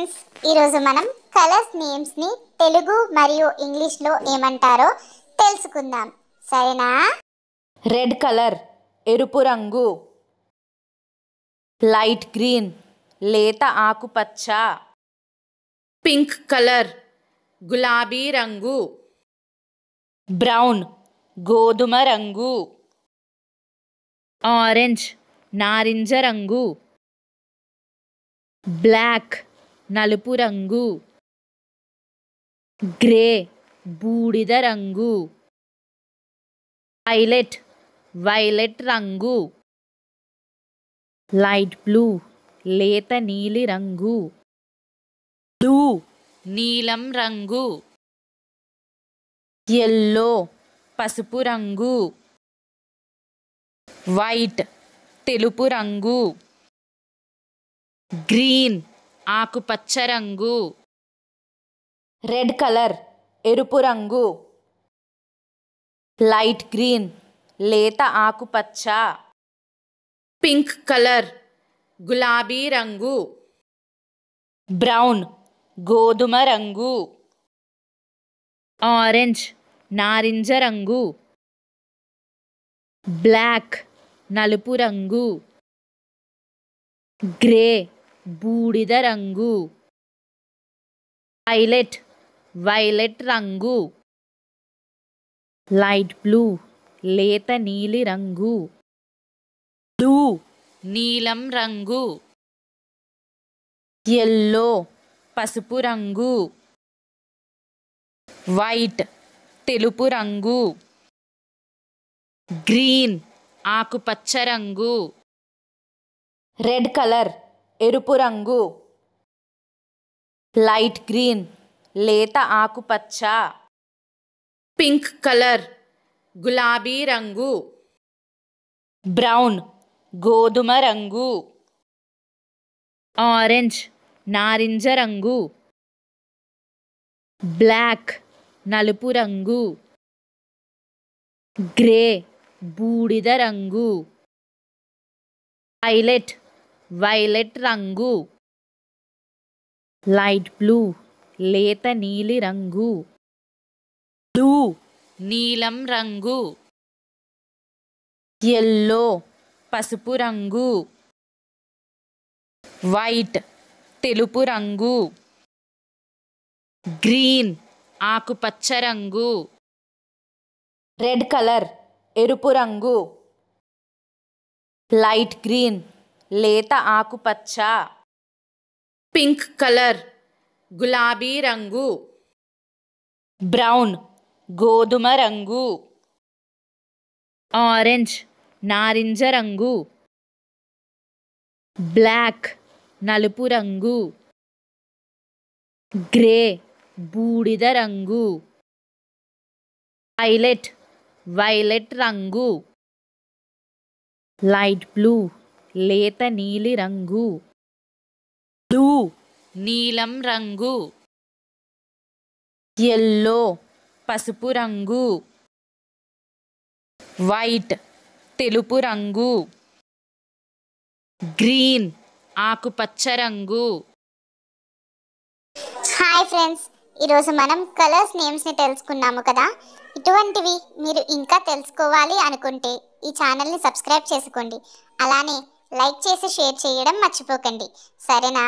Friends, ఈరోజు మనం colours నేమ్స్ని Telugu మరియు ఇంగ్లీష్లో ఏమంటారో తెలుసుకుందాం. సరేనా? రెడ్ కలర్ ఎరుపు రంగు, లైట్ గ్రీన్ లేత ఆకుపచ్చ, పింక్ కలర్ గులాబీ రంగు, బ్రౌన్ గోధుమ రంగు, ఆరెంజ్ నారింజ రంగు, బ్లాక్ నలుపు రంగు, గ్రే బూడిద రంగు, వైలెట్ రంగు, లైట్ బ్లూ లేత నీలి రంగు, బ్లూ నీలం రంగు, ఎల్లో పసుపు రంగు, వైట్ తెలుపు రంగు, గ్రీన్ ఆకుపచ్చ రంగు. రెడ్ కలర్ ఎరుపు రంగు, లైట్ గ్రీన్ లేత ఆకుపచ్చ, పింక్ కలర్ గులాబీ రంగు, బ్రౌన్ గోధుమ రంగు, ఆరెంజ్ నారింజ రంగు, బ్లాక్ నలుపు రంగు, గ్రే బూడిద రంగు, వైలెట్ రంగు, లైట్ బ్లూ లేత నీలి రంగు, బ్లూ నీలం రంగు, ఎల్లో పసుపు రంగు, వైట్ తెలుపు రంగు, గ్రీన్ ఆకుపచ్చ రంగు. రెడ్ కలర్ ఎరుపు రంగు, లైట్ గ్రీన్ లేత ఆకుపచ్చ, పింక్ కలర్ గులాబీ రంగు, బ్రౌన్ గోధుమ రంగు, ఆరెంజ్ నారింజ రంగు, బ్లాక్ నలుపు రంగు, గ్రే బూడిద రంగు, వైలెట్ రంగు, లైట్ బ్లూ లేత నీలి రంగు, బ్లూ నీలం రంగు, ఎల్లో పసుపు రంగు, వైట్ తెలుపు రంగు, గ్రీన్ ఆకుపచ్చ రంగు. రెడ్ కలర్ ఎరుపు రంగు, లైట్ గ్రీన్ లేత ఆకుపచ్చ, పింక్ కలర్ గులాబీ రంగు, బ్రౌన్ గోధుమ రంగు, ఆరెంజ్ నారింజ రంగు, బ్లాక్ నలుపు రంగు, గ్రే బూడిద రంగు, వైలెట్ రంగు, లైట్ బ్లూ లేత నీలి రంగు, బ్లూ నీలం రంగు, ఎల్లో పసుపు రంగు, వైట్ తెలుపు రంగు, గ్రీన్ ఆకుపచ్చ రంగు. హాయ్ ఫ్రెండ్స్, ఈరోజు మనం కలర్స్ నేమ్స్ని తెలుసుకున్నాము కదా. ఇటువంటివి మీరు ఇంకా తెలుసుకోవాలి అనుకుంటే ఈ ఛానల్ని సబ్స్క్రైబ్ చేసుకోండి. అలానే లైక్ చేసి షేర్ చేయడం మర్చిపోకండి. సరేనా?